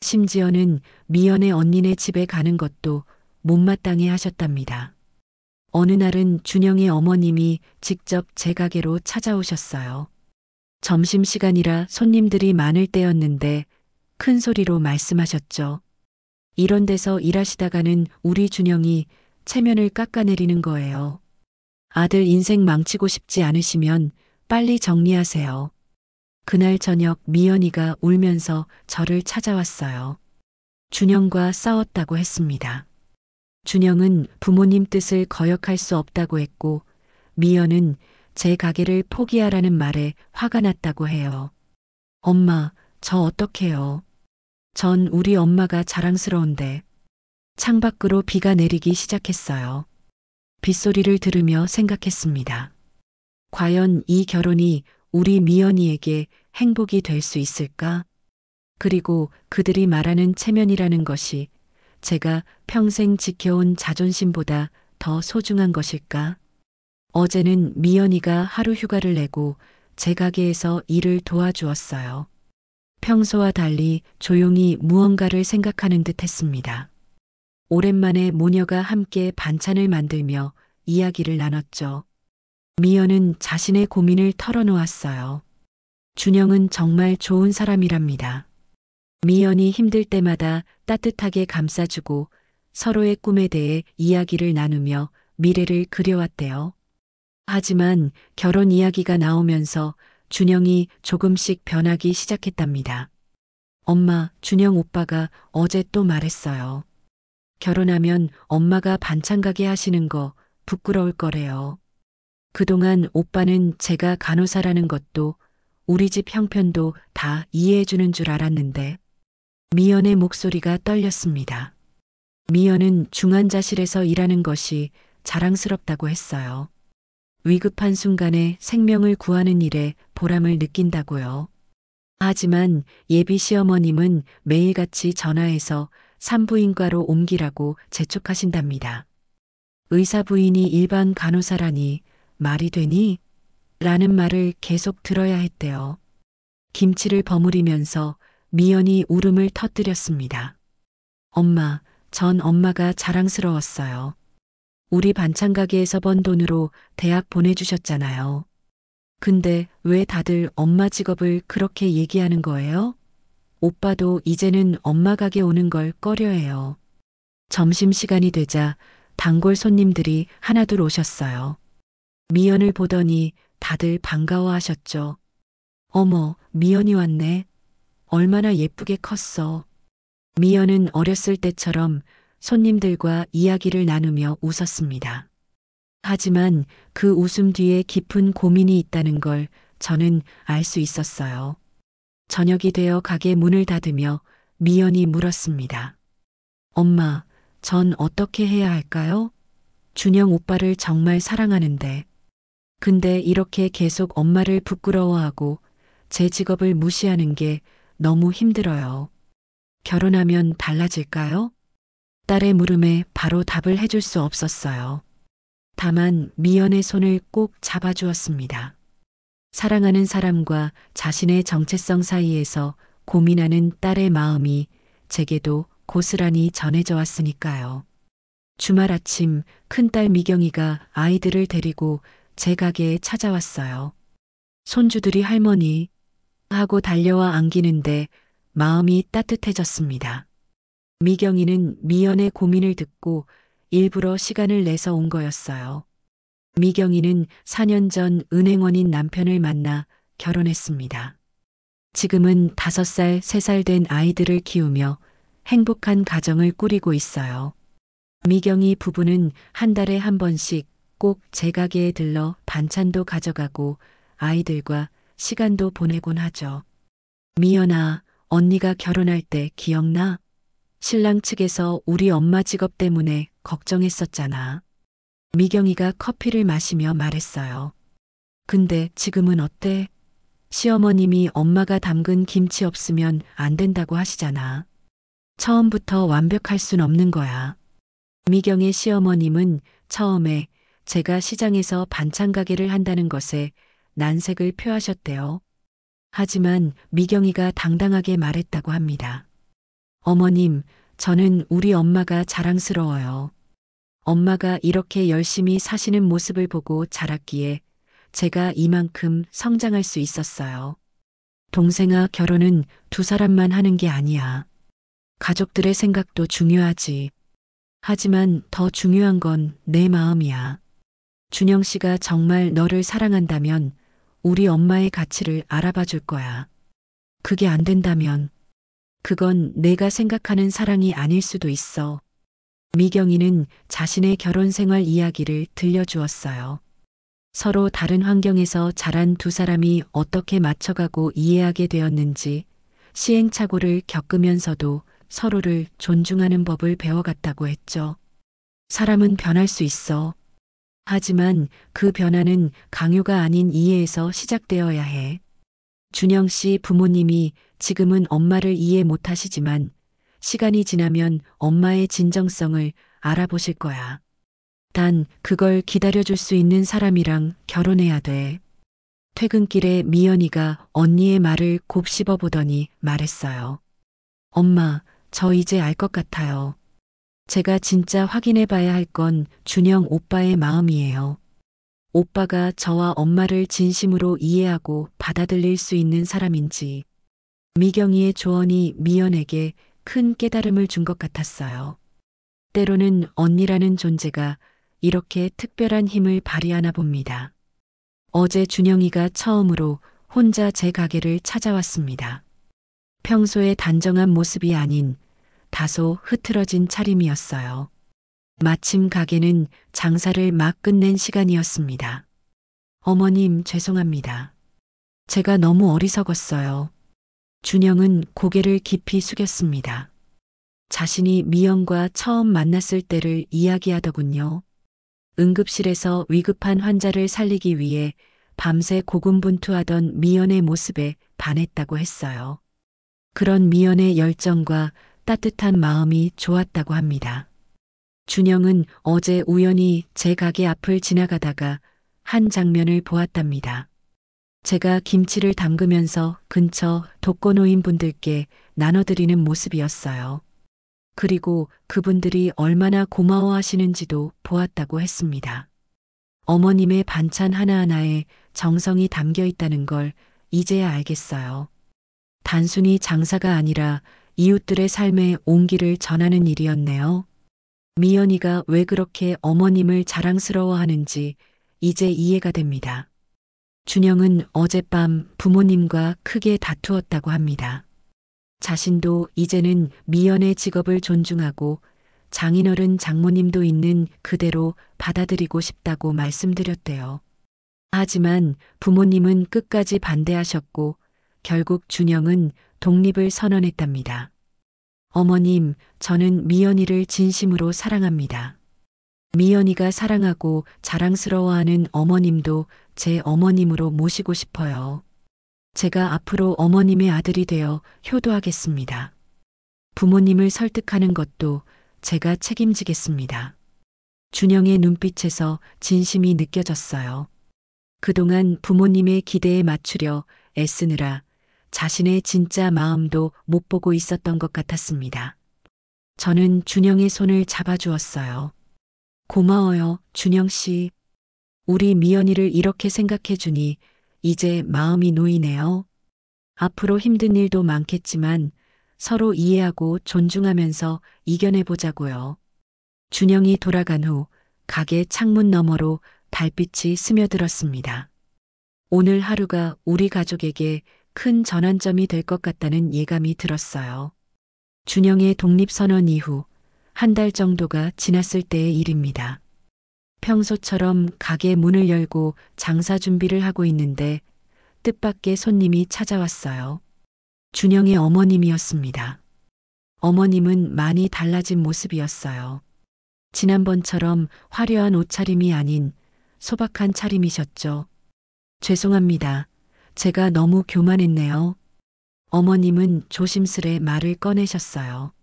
심지어는 미연의 언니네 집에 가는 것도 못마땅해 하셨답니다. 어느 날은 준영의 어머님이 직접 제 가게로 찾아오셨어요. 점심시간이라 손님들이 많을 때였는데 큰 소리로 말씀하셨죠. 이런 데서 일하시다가는 우리 준영이 체면을 깎아내리는 거예요. 아들 인생 망치고 싶지 않으시면 빨리 정리하세요. 그날 저녁 미연이가 울면서 저를 찾아왔어요. 준영과 싸웠다고 했습니다. 준영은 부모님 뜻을 거역할 수 없다고 했고 미연은 제 가게를 포기하라는 말에 화가 났다고 해요. 엄마, 저 어떡해요? 전 우리 엄마가 자랑스러운데. 창밖으로 비가 내리기 시작했어요. 빗소리를 들으며 생각했습니다. 과연 이 결혼이 우리 미연이에게 행복이 될 수 있을까? 그리고 그들이 말하는 체면이라는 것이 제가 평생 지켜온 자존심보다 더 소중한 것일까? 어제는 미연이가 하루 휴가를 내고 제 가게에서 일을 도와주었어요. 평소와 달리 조용히 무언가를 생각하는 듯 했습니다. 오랜만에 모녀가 함께 반찬을 만들며 이야기를 나눴죠. 미연은 자신의 고민을 털어놓았어요. 준영은 정말 좋은 사람이랍니다. 미연이 힘들 때마다 따뜻하게 감싸주고 서로의 꿈에 대해 이야기를 나누며 미래를 그려왔대요. 하지만 결혼 이야기가 나오면서 준영이 조금씩 변하기 시작했답니다. 엄마, 준영 오빠가 어제 또 말했어요. 결혼하면 엄마가 반찬 가게 하시는 거 부끄러울 거래요. 그동안 오빠는 제가 간호사라는 것도 우리 집 형편도 다 이해해 주는 줄 알았는데 미연의 목소리가 떨렸습니다. 미연은 중환자실에서 일하는 것이 자랑스럽다고 했어요. 위급한 순간에 생명을 구하는 일에 보람을 느낀다고요. 하지만 예비 시어머님은 매일같이 전화해서 산부인과로 옮기라고 재촉하신답니다. 의사 부인이 일반 간호사라니 말이 되니? 라는 말을 계속 들어야 했대요. 김치를 버무리면서 미연이 울음을 터뜨렸습니다. 엄마, 전 엄마가 자랑스러웠어요. 우리 반찬 가게에서 번 돈으로 대학 보내주셨잖아요. 근데 왜 다들 엄마 직업을 그렇게 얘기하는 거예요? 오빠도 이제는 엄마 가게 오는 걸 꺼려해요. 점심시간이 되자 단골 손님들이 하나둘 오셨어요. 미연을 보더니 다들 반가워하셨죠. 어머, 미연이 왔네. 얼마나 예쁘게 컸어. 미연은 어렸을 때처럼 손님들과 이야기를 나누며 웃었습니다. 하지만 그 웃음 뒤에 깊은 고민이 있다는 걸 저는 알 수 있었어요. 저녁이 되어 가게 문을 닫으며 미연이 물었습니다. 엄마, 전 어떻게 해야 할까요? 준영 오빠를 정말 사랑하는데. 근데 이렇게 계속 엄마를 부끄러워하고 제 직업을 무시하는 게 너무 힘들어요. 결혼하면 달라질까요? 딸의 물음에 바로 답을 해줄 수 없었어요. 다만 미연의 손을 꼭 잡아주었습니다. 사랑하는 사람과 자신의 정체성 사이에서 고민하는 딸의 마음이 제게도 고스란히 전해져 왔으니까요. 주말 아침 큰딸 미경이가 아이들을 데리고 제 가게에 찾아왔어요. 손주들이 할머니 하고 달려와 안기는데 마음이 따뜻해졌습니다. 미경이는 미연의 고민을 듣고 일부러 시간을 내서 온 거였어요. 미경이는 4년 전 은행원인 남편을 만나 결혼했습니다. 지금은 5살, 3살 된 아이들을 키우며 행복한 가정을 꾸리고 있어요. 미경이 부부는 한 달에 한 번씩 꼭 제 가게에 들러 반찬도 가져가고 아이들과 시간도 보내곤 하죠. 미연아, 언니가 결혼할 때 기억나? 신랑 측에서 우리 엄마 직업 때문에 걱정했었잖아. 미경이가 커피를 마시며 말했어요. 근데 지금은 어때? 시어머님이 엄마가 담근 김치 없으면 안 된다고 하시잖아. 처음부터 완벽할 순 없는 거야. 미경의 시어머님은 처음에 제가 시장에서 반찬 가게를 한다는 것에 난색을 표하셨대요. 하지만 미경이가 당당하게 말했다고 합니다. 어머님, 저는 우리 엄마가 자랑스러워요. 엄마가 이렇게 열심히 사시는 모습을 보고 자랐기에 제가 이만큼 성장할 수 있었어요. 동생아, 결혼은 두 사람만 하는 게 아니야. 가족들의 생각도 중요하지. 하지만 더 중요한 건 내 마음이야. 준영 씨가 정말 너를 사랑한다면 우리 엄마의 가치를 알아봐 줄 거야. 그게 안 된다면 그건 내가 생각하는 사랑이 아닐 수도 있어. 미경이는 자신의 결혼 생활 이야기를 들려주었어요. 서로 다른 환경에서 자란 두 사람이 어떻게 맞춰가고 이해하게 되었는지, 시행착오를 겪으면서도 서로를 존중하는 법을 배워갔다고 했죠. 사람은 변할 수 있어. 하지만 그 변화는 강요가 아닌 이해에서 시작되어야 해. 준영 씨 부모님이 지금은 엄마를 이해 못하시지만 시간이 지나면 엄마의 진정성을 알아보실 거야. 단 그걸 기다려줄 수 있는 사람이랑 결혼해야 돼. 퇴근길에 미연이가 언니의 말을 곱씹어 보더니 말했어요. 엄마, 저 이제 알 것 같아요. 제가 진짜 확인해 봐야 할 건 준영 오빠의 마음이에요. 오빠가 저와 엄마를 진심으로 이해하고 받아들일 수 있는 사람인지. 미경이의 조언이 미연에게 큰 깨달음을 준 것 같았어요. 때로는 언니라는 존재가 이렇게 특별한 힘을 발휘하나 봅니다. 어제 준영이가 처음으로 혼자 제 가게를 찾아왔습니다. 평소의 단정한 모습이 아닌 다소 흐트러진 차림이었어요. 마침 가게는 장사를 막 끝낸 시간이었습니다. 어머님, 죄송합니다. 제가 너무 어리석었어요. 준영은 고개를 깊이 숙였습니다. 자신이 미영과 처음 만났을 때를 이야기하더군요. 응급실에서 위급한 환자를 살리기 위해 밤새 고군분투하던 미연의 모습에 반했다고 했어요. 그런 미연의 열정과 따뜻한 마음이 좋았다고 합니다. 준영은 어제 우연히 제 가게 앞을 지나가다가 한 장면을 보았답니다. 제가 김치를 담그면서 근처 독거노인분들께 나눠드리는 모습이었어요. 그리고 그분들이 얼마나 고마워하시는지도 보았다고 했습니다. 어머님의 반찬 하나하나에 정성이 담겨 있다는 걸 이제야 알겠어요. 단순히 장사가 아니라 이웃들의 삶에 온기를 전하는 일이었네요. 미연이가 왜 그렇게 어머님을 자랑스러워하는지 이제 이해가 됩니다. 준영은 어젯밤 부모님과 크게 다투었다고 합니다. 자신도 이제는 미연의 직업을 존중하고 장인어른 장모님도 있는 그대로 받아들이고 싶다고 말씀드렸대요. 하지만 부모님은 끝까지 반대하셨고 결국 준영은 독립을 선언했답니다. 어머님, 저는 미연이를 진심으로 사랑합니다. 미연이가 사랑하고 자랑스러워하는 어머님도 제 어머님으로 모시고 싶어요. 제가 앞으로 어머님의 아들이 되어 효도하겠습니다. 부모님을 설득하는 것도 제가 책임지겠습니다. 준영의 눈빛에서 진심이 느껴졌어요. 그동안 부모님의 기대에 맞추려 애쓰느라 자신의 진짜 마음도 못 보고 있었던 것 같았습니다. 저는 준영의 손을 잡아주었어요. 고마워요, 준영 씨. 우리 미연이를 이렇게 생각해 주니 이제 마음이 놓이네요. 앞으로 힘든 일도 많겠지만 서로 이해하고 존중하면서 이겨내보자고요. 준영이 돌아간 후 가게 창문 너머로 달빛이 스며들었습니다. 오늘 하루가 우리 가족에게 큰 전환점이 될 것 같다는 예감이 들었어요. 준영의 독립선언 이후 한 달 정도가 지났을 때의 일입니다. 평소처럼 가게 문을 열고 장사 준비를 하고 있는데 뜻밖의 손님이 찾아왔어요. 준영의 어머님이었습니다. 어머님은 많이 달라진 모습이었어요. 지난번처럼 화려한 옷차림이 아닌 소박한 차림이셨죠. 죄송합니다. 제가 너무 교만했네요. 어머님은 조심스레 말을 꺼내셨어요.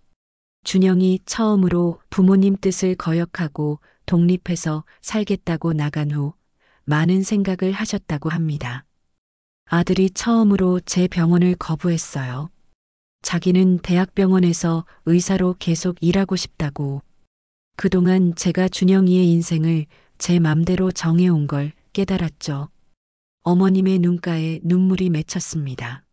준영이 처음으로 부모님 뜻을 거역하고 독립해서 살겠다고 나간 후 많은 생각을 하셨다고 합니다. 아들이 처음으로 제 병원을 거부했어요. 자기는 대학병원에서 의사로 계속 일하고 싶다고. 그동안 제가 준영이의 인생을 제 맘대로 정해온 걸 깨달았죠. 어머님의 눈가에 눈물이 맺혔습니다.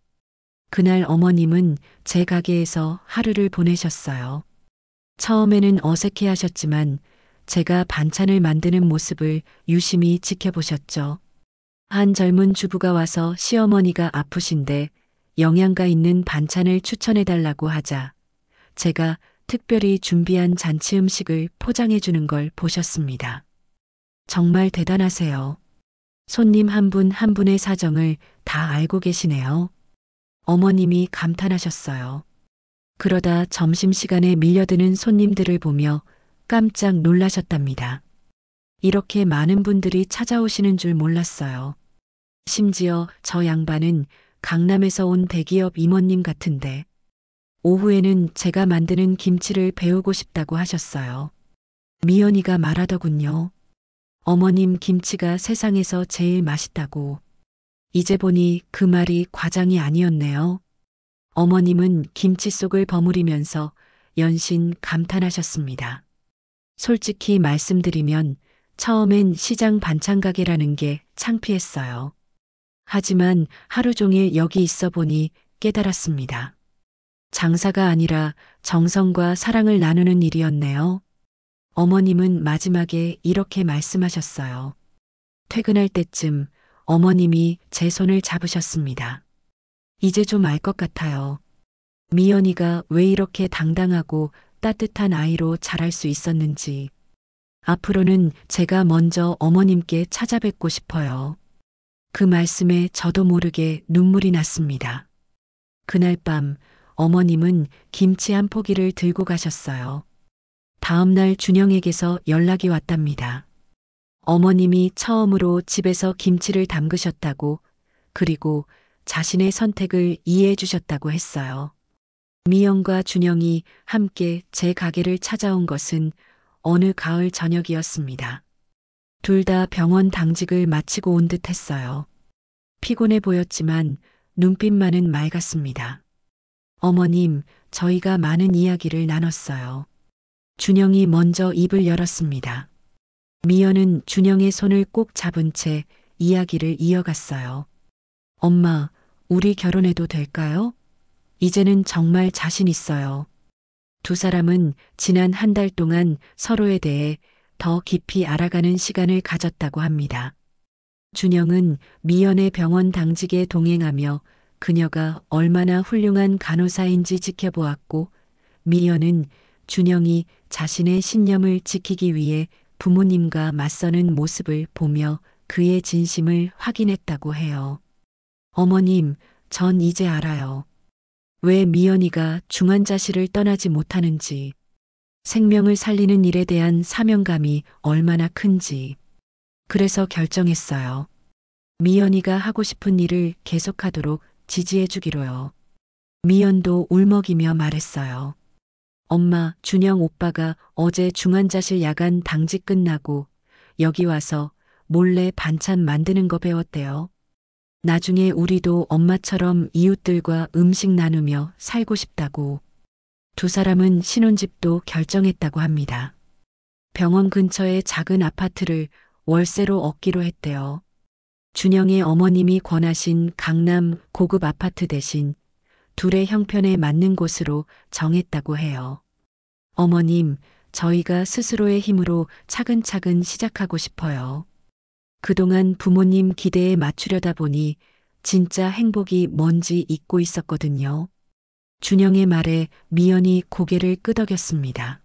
그날 어머님은 제 가게에서 하루를 보내셨어요. 처음에는 어색해 하셨지만 제가 반찬을 만드는 모습을 유심히 지켜보셨죠. 한 젊은 주부가 와서 시어머니가 아프신데 영양가 있는 반찬을 추천해달라고 하자 제가 특별히 준비한 잔치 음식을 포장해 주는 걸 보셨습니다. 정말 대단하세요. 손님 한 분 한 분의 사정을 다 알고 계시네요. 어머님이 감탄하셨어요. 그러다 점심시간에 밀려드는 손님들을 보며 깜짝 놀라셨답니다. 이렇게 많은 분들이 찾아오시는 줄 몰랐어요. 심지어 저 양반은 강남에서 온 대기업 임원님 같은데 오후에는 제가 만드는 김치를 배우고 싶다고 하셨어요. 미연이가 말하더군요. 어머님 김치가 세상에서 제일 맛있다고. 이제 보니 그 말이 과장이 아니었네요. 어머님은 김치 속을 버무리면서 연신 감탄하셨습니다. 솔직히 말씀드리면 처음엔 시장 반찬 가게라는 게 창피했어요. 하지만 하루 종일 여기 있어 보니 깨달았습니다. 장사가 아니라 정성과 사랑을 나누는 일이었네요. 어머님은 마지막에 이렇게 말씀하셨어요. 퇴근할 때쯤 어머님이 제 손을 잡으셨습니다. 이제 좀 알 것 같아요. 미연이가 왜 이렇게 당당하고 따뜻한 아이로 자랄 수 있었는지. 앞으로는 제가 먼저 어머님께 찾아뵙고 싶어요. 그 말씀에 저도 모르게 눈물이 났습니다. 그날 밤 어머님은 김치 한 포기를 들고 가셨어요. 다음 날 준영에게서 연락이 왔답니다. 어머님이 처음으로 집에서 김치를 담그셨다고, 그리고 자신의 선택을 이해해 주셨다고 했어요. 미영과 준영이 함께 제 가게를 찾아온 것은 어느 가을 저녁이었습니다. 둘 다 병원 당직을 마치고 온 듯 했어요. 피곤해 보였지만 눈빛만은 맑았습니다. 어머님, 저희가 많은 이야기를 나눴어요. 준영이 먼저 입을 열었습니다. 미연은 준영의 손을 꼭 잡은 채 이야기를 이어갔어요. 엄마, 우리 결혼해도 될까요? 이제는 정말 자신 있어요. 두 사람은 지난 한 달 동안 서로에 대해 더 깊이 알아가는 시간을 가졌다고 합니다. 준영은 미연의 병원 당직에 동행하며 그녀가 얼마나 훌륭한 간호사인지 지켜보았고, 미연은 준영이 자신의 신념을 지키기 위해 부모님과 맞서는 모습을 보며 그의 진심을 확인했다고 해요. 어머님, 전 이제 알아요. 왜 미연이가 중환자실을 떠나지 못하는지, 생명을 살리는 일에 대한 사명감이 얼마나 큰지. 그래서 결정했어요. 미연이가 하고 싶은 일을 계속하도록 지지해 주기로요. 미연도 울먹이며 말했어요. 엄마, 준영 오빠가 어제 중환자실 야간 당직 끝나고 여기 와서 몰래 반찬 만드는 거 배웠대요. 나중에 우리도 엄마처럼 이웃들과 음식 나누며 살고 싶다고. 두 사람은 신혼집도 결정했다고 합니다. 병원 근처의 작은 아파트를 월세로 얻기로 했대요. 준영의 어머님이 권하신 강남 고급 아파트 대신 둘의 형편에 맞는 곳으로 정했다고 해요. 어머님, 저희가 스스로의 힘으로 차근차근 시작하고 싶어요. 그동안 부모님 기대에 맞추려다 보니 진짜 행복이 뭔지 잊고 있었거든요. 준영의 말에 미연이 고개를 끄덕였습니다.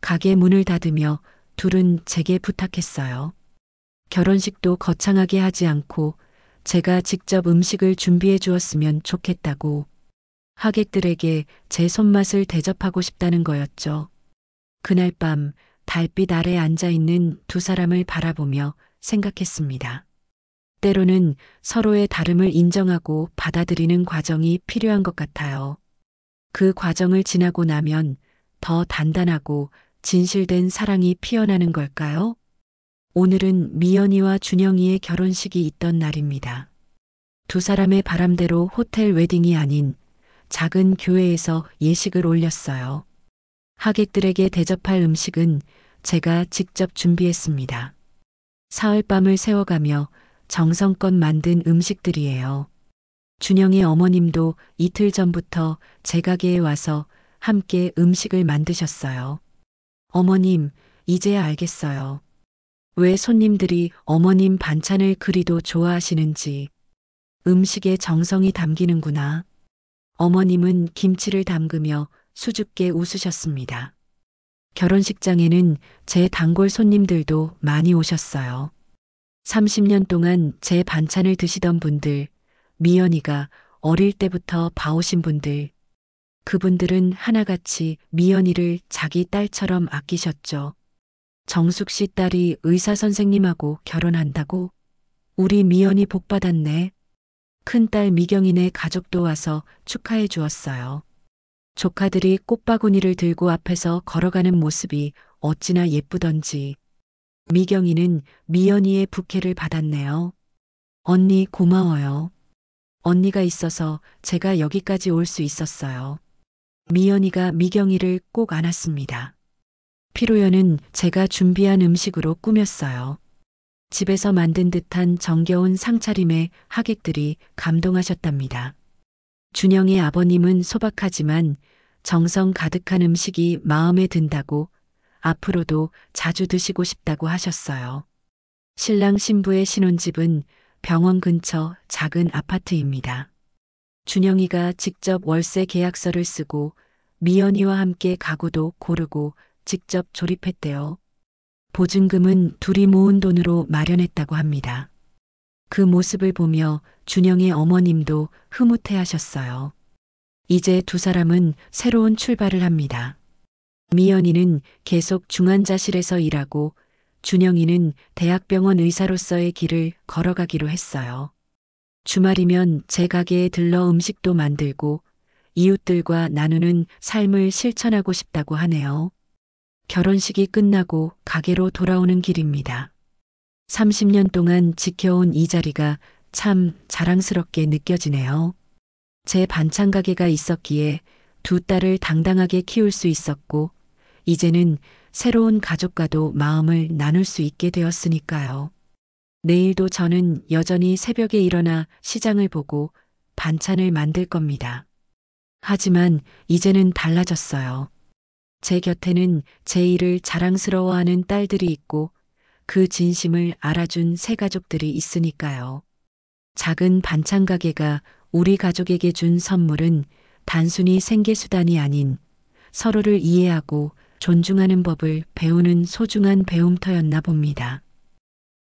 가게 문을 닫으며 둘은 제게 부탁했어요. 결혼식도 거창하게 하지 않고 제가 직접 음식을 준비해 주었으면 좋겠다고. 하객들에게 제 손맛을 대접하고 싶다는 거였죠. 그날 밤 달빛 아래 앉아 있는 두 사람을 바라보며 생각했습니다. 때로는 서로의 다름을 인정하고 받아들이는 과정이 필요한 것 같아요. 그 과정을 지나고 나면 더 단단하고 진실된 사랑이 피어나는 걸까요? 오늘은 미연이와 준영이의 결혼식이 있던 날입니다. 두 사람의 바람대로 호텔 웨딩이 아닌 작은 교회에서 예식을 올렸어요. 하객들에게 대접할 음식은 제가 직접 준비했습니다. 사흘밤을 새워가며 정성껏 만든 음식들이에요. 준영의 어머님도 이틀 전부터 제 가게에 와서 함께 음식을 만드셨어요. 어머님, 이제야 알겠어요. 왜 손님들이 어머님 반찬을 그리도 좋아하시는지. 음식에 정성이 담기는구나. 어머님은 김치를 담그며 수줍게 웃으셨습니다. 결혼식장에는 제 단골 손님들도 많이 오셨어요. 30년 동안 제 반찬을 드시던 분들, 미연이가 어릴 때부터 봐오신 분들, 그분들은 하나같이 미연이를 자기 딸처럼 아끼셨죠. 정숙 씨 딸이 의사 선생님하고 결혼한다고? 우리 미연이 복 받았네. 큰딸 미경이네 가족도 와서 축하해 주었어요. 조카들이 꽃바구니를 들고 앞에서 걸어가는 모습이 어찌나 예쁘던지. 미경이는 미연이의 부케를 받았네요. 언니 고마워요. 언니가 있어서 제가 여기까지 올 수 있었어요. 미연이가 미경이를 꼭 안았습니다. 피로연은 제가 준비한 음식으로 꾸몄어요. 집에서 만든 듯한 정겨운 상차림에 하객들이 감동하셨답니다. 준영의 아버님은 소박하지만 정성 가득한 음식이 마음에 든다고 앞으로도 자주 드시고 싶다고 하셨어요. 신랑 신부의 신혼집은 병원 근처 작은 아파트입니다. 준영이가 직접 월세 계약서를 쓰고 미연이와 함께 가구도 고르고 직접 조립했대요. 보증금은 둘이 모은 돈으로 마련했다고 합니다. 그 모습을 보며 준영의 어머님도 흐뭇해 하셨어요. 이제 두 사람은 새로운 출발을 합니다. 미연이는 계속 중환자실에서 일하고 준영이는 대학병원 의사로서의 길을 걸어가기로 했어요. 주말이면 제 가게에 들러 음식도 만들고 이웃들과 나누는 삶을 실천하고 싶다고 하네요. 결혼식이 끝나고 가게로 돌아오는 길입니다. 30년 동안 지켜온 이 자리가 참 자랑스럽게 느껴지네요. 제 반찬 가게가 있었기에 두 딸을 당당하게 키울 수 있었고, 이제는 새로운 가족과도 마음을 나눌 수 있게 되었으니까요. 내일도 저는 여전히 새벽에 일어나 시장을 보고 반찬을 만들 겁니다. 하지만 이제는 달라졌어요. 제 곁에는 제 일을 자랑스러워하는 딸들이 있고 그 진심을 알아준 새 가족들이 있으니까요. 작은 반찬 가게가 우리 가족에게 준 선물은 단순히 생계수단이 아닌 서로를 이해하고 존중하는 법을 배우는 소중한 배움터였나 봅니다.